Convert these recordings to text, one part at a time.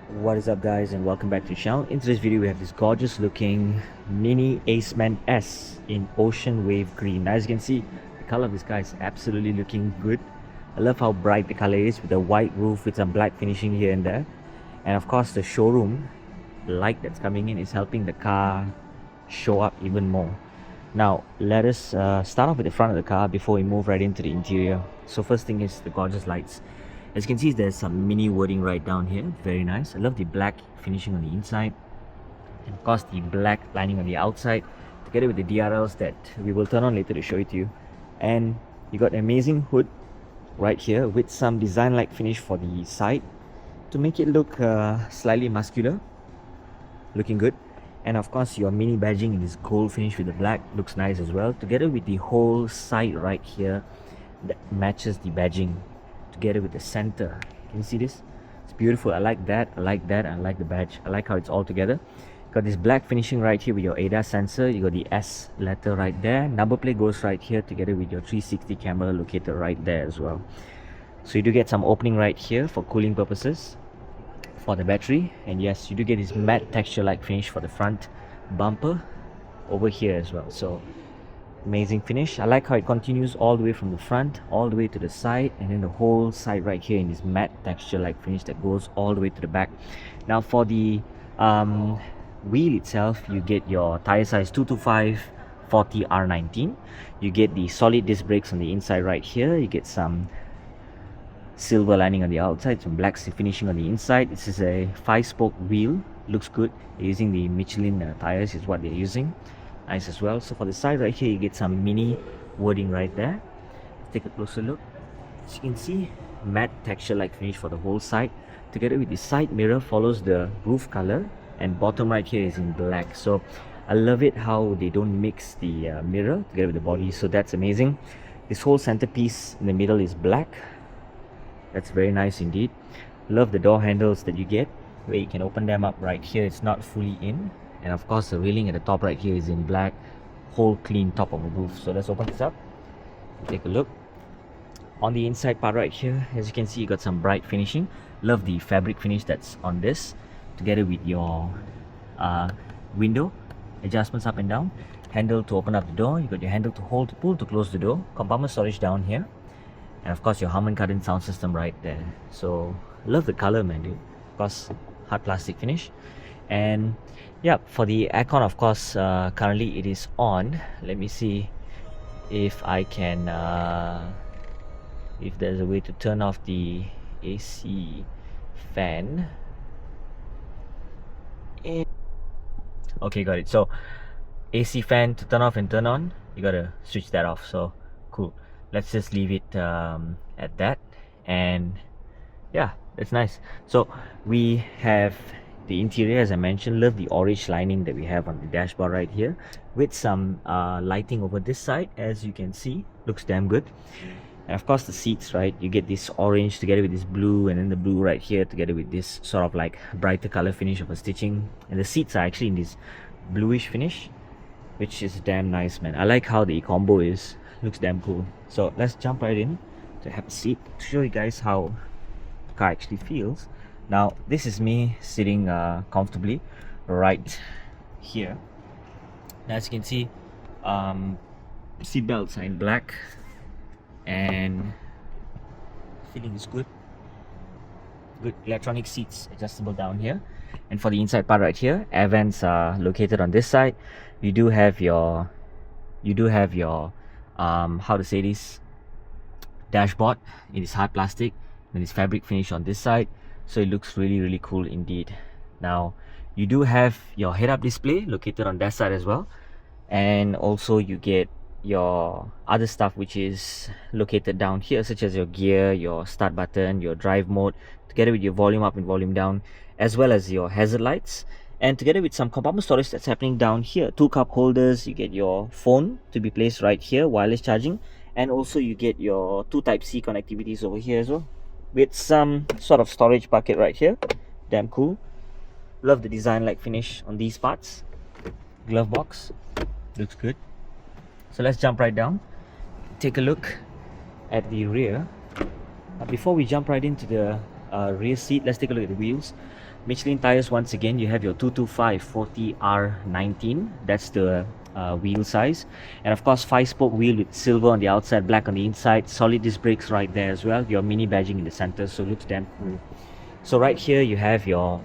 What is up, guys, and welcome back to the channel. In today's video we have this gorgeous looking mini Aceman S in ocean wave green. As you can see, the color of this car is absolutely looking good. I love how bright the color is with the white roof with some black finishing here and there. And of course the showroom light that's coming in is helping the car show up even more. Now let us start off with the front of the car before we move right into the interior. So first thing is the gorgeous lights. As you can see, there's some mini wording right down here. Very nice. I love the black finishing on the inside, and of course the black lining on the outside, together with the DRLs that we will turn on later to show it to you. And you got an amazing hood right here with some design-like finish for the side to make it look slightly muscular, looking good. And of course your mini badging in this gold finish with the black looks nice as well, together with the whole side right here that matches the badging together with the center. Can you see this? It's beautiful. I like that. I like that. I like the badge. I like how it's all together. Got this black finishing right here with your ADAS sensor. You got the S letter right there. Number plate goes right here together with your 360 camera located right there as well. So you do get some opening right here for cooling purposes for the battery. And yes, you do get this matte texture like finish for the front bumper over here as well. So amazing finish. I like how it continues all the way from the front all the way to the side, and then the whole side right here in this matte texture like finish that goes all the way to the back. Now for the wheel itself, you get your tire size 225 40 R19. You get the solid disc brakes on the inside right here. You get some silver lining on the outside, some black finishing on the inside. This is a 5-spoke wheel. Looks good. They're using the Michelin tires is what they're using. Nice as well. So for the side right here, you get some mini wording right there. Let's take a closer look. As you can see, matte texture like finish for the whole side, together with the side mirror follows the roof color, and bottom right here is in black. So I love it how they don't mix the mirror together with the body, so that's amazing. This whole centerpiece in the middle is black. That's very nice indeed. Love the door handles that you get, where you can open them up right here. It's not fully in. And of course the railing at the top right here is in black, whole clean top of a roof. So let's open this up, take a look. On the inside part right here, as you can see, you got some bright finishing. Love the fabric finish that's on this, together with your window adjustments up and down, handle to open up the door. You got your handle to hold, to pull, to close the door, compartment storage down here, and of course your Harman Kardon sound system right there. So love the color, man, dude. Of course, hard plastic finish. And yeah, for the aircon, of course, currently it is on. Let me see if I can if there's a way to turn off the AC fan. Okay, got it. So AC fan to turn off and turn on, you gotta switch that off. So cool. Let's just leave it at that. And yeah, that's nice. So we have the interior, as I mentioned. Love the orange lining that we have on the dashboard right here, with some lighting over this side. As you can see, looks damn good. And of course the seats, right, you get this orange together with this blue, and then the blue right here together with this sort of like brighter color finish of a stitching. And the seats are actually in this bluish finish, which is damn nice, man. I like how the combo is. Looks damn cool. So let's jump right in to have a seat to show you guys how the car actually feels. Now this is me sitting comfortably right here. Now, as you can see, seat belts are in black, and feeling is good. Good electronic seats, adjustable down here. And for the inside part right here, air vents are located on this side. You do have your how to say this, dashboard. It is hard plastic, and it's fabric finish on this side. So it looks really cool indeed. Now you do have your head-up display located on that side as well, and also you get your other stuff which is located down here, such as your gear, your start button, your drive mode, together with your volume up and volume down, as well as your hazard lights, and together with some compartment storage that's happening down here. 2 cup holders. You get your phone to be placed right here, wireless charging, and also you get your 2 Type-C connectivities over here as well, with some sort of storage bucket right here. Damn cool. Love the design like finish on these parts. Glove box looks good. So let's jump right down, take a look at the rear. Before we jump right into the rear seat. Let's take a look at the wheels. Michelin tires once again. You have your 225 40R19. That's the wheel size, and of course 5-spoke wheel with silver on the outside, black on the inside. Solid disc brakes right there as well. Your mini badging in the center, so looks damn cool. So right here you have your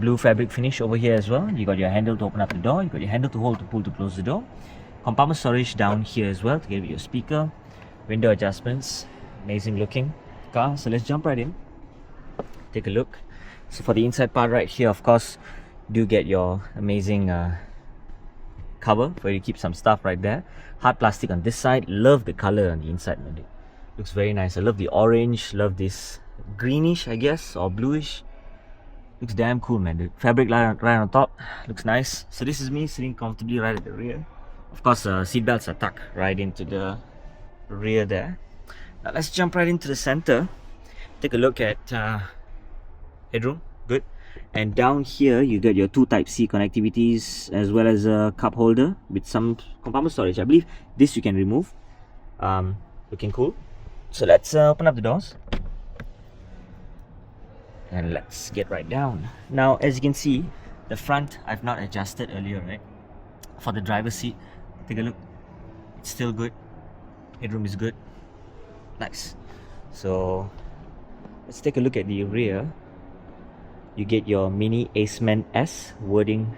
blue fabric finish over here as well. You got your handle to open up the door. You got your handle to hold to pull to close the door. Compartment storage down here as well to give you your speaker. Window adjustments. Amazing looking car. So let's jump right in. Take a look. So for the inside part right here, of course, do get your amazing cover for you to keep some stuff right there. Hard plastic on this side. Love the color on the inside, man. Looks very nice. I love the orange. Love this greenish, I guess, or bluish. Looks damn cool, man. The fabric right on top. Looks nice. So this is me sitting comfortably right at the rear. Of course, seat belts are tucked right into the rear there. Now let's jump right into the center. Take a look at headroom. Good. And down here you get your two Type-C connectivities as well as a cup holder with some compartment storage. I believe this you can remove. Looking cool. So let's open up the doors. And let's get right down. Now, as you can see, the front I've not adjusted earlier, right? For the driver's seat, take a look. It's still good. Headroom is good. Nice. So let's take a look at the rear. You get your mini Aceman S wording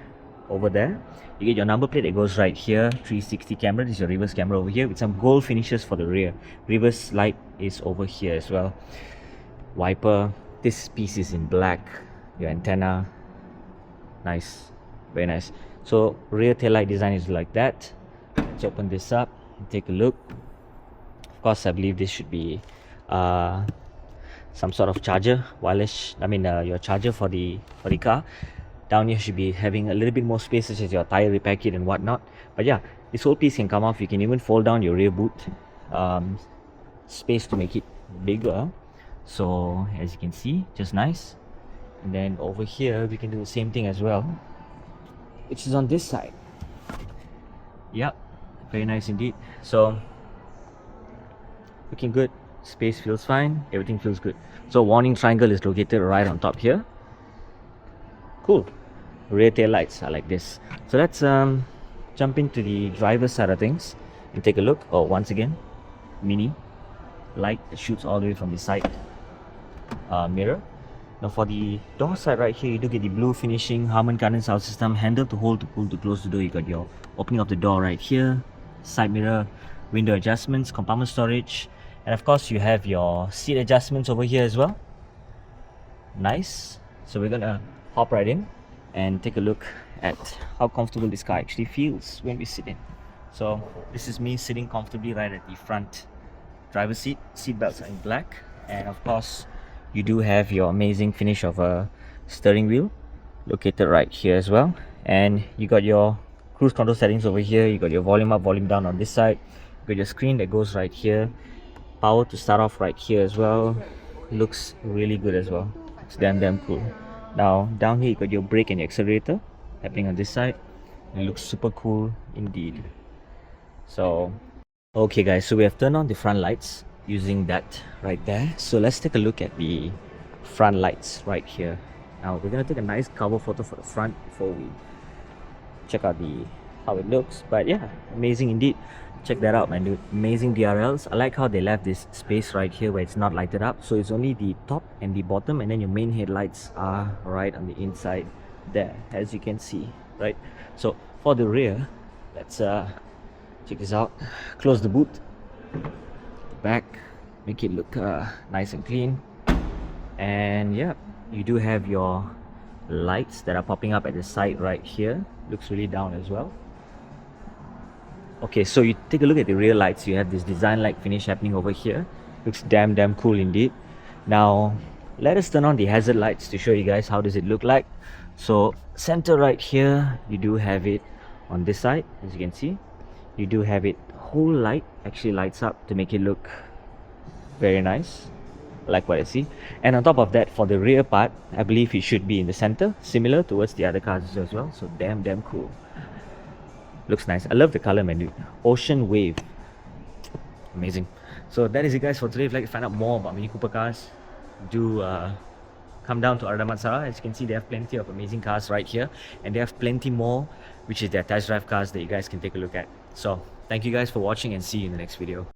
over there. You get your number plate that goes right here. 360 camera. This is your reverse camera over here with some gold finishes for the rear. Reverse light is over here as well. Wiper. This piece is in black. Your antenna. Nice. Very nice. So rear taillight design is like that. Let's open this up and take a look. Of course, I believe this should be some sort of charger, wireless. Your charger for the car. Down here should be having a little bit more space, such as your tire repair kit and whatnot. But yeah, this whole piece can come off. You can even fold down your rear boot space to make it bigger. So as you can see, just nice. And then over here we can do the same thing as well, which is on this side. Yep, very nice indeed. So looking good. Space feels fine. Everything feels good. So warning triangle is located right on top here. Cool. Rear tail lights are like this. So let's jump into the driver's side of things and take a look. Oh, once again, mini light that shoots all the way from the side mirror. Now for the door side right here, you do get the blue finishing Harman Kardon sound system, handle to hold to pull to close the door. You got your opening of the door right here, side mirror, window adjustments, compartment storage, and of course you have your seat adjustments over here as well. Nice. So we're gonna hop right in and take a look at how comfortable this car actually feels when we sit in. So this is me sitting comfortably right at the front driver's seat. Seat belts are in black, and of course you do have your amazing finish of a steering wheel located right here as well. And you got your cruise control settings over here. You got your volume up, volume down on this side. You got your screen that goes right here. Power to start off right here as well. Looks really good as well. It's damn cool. Now down here you got your brake and your accelerator happening on this side. It looks super cool indeed. So okay guys, so we have turned on the front lights using that right there. So let's take a look at the front lights right here. Now we're gonna take a nice cover photo for the front before we check out how it looks. But yeah, amazing indeed. Check that out, man, dude. Amazing DRLs. I like how they left this space right here where it's not lighted up, so it's only the top and the bottom, and then your main headlights are right on the inside there, as you can see, right? So for the rear, let's check this out. Close the boot, back, make it look nice and clean. And yeah, you do have your lights that are popping up at the side right here. Looks really down as well. Okay, so you take a look at the rear lights. You have this design like finish happening over here. Looks damn cool indeed. Now let us turn on the hazard lights to show you guys how does it look like. So center right here, you do have it on this side. As you can see, you do have it whole light actually lights up to make it look very nice. I like what I see. And on top of that, for the rear part, I believe it should be in the center, similar towards the other cars as well. So damn cool. Looks nice. I love the color, man, dude. Ocean Wave. Amazing. So that is it, guys, for today. If you'd like to find out more about Mini Cooper cars, do come down to Ardamansara. As you can see, they have plenty of amazing cars right here, and they have plenty more, which is their test drive cars that you guys can take a look at. So thank you guys for watching, and see you in the next video.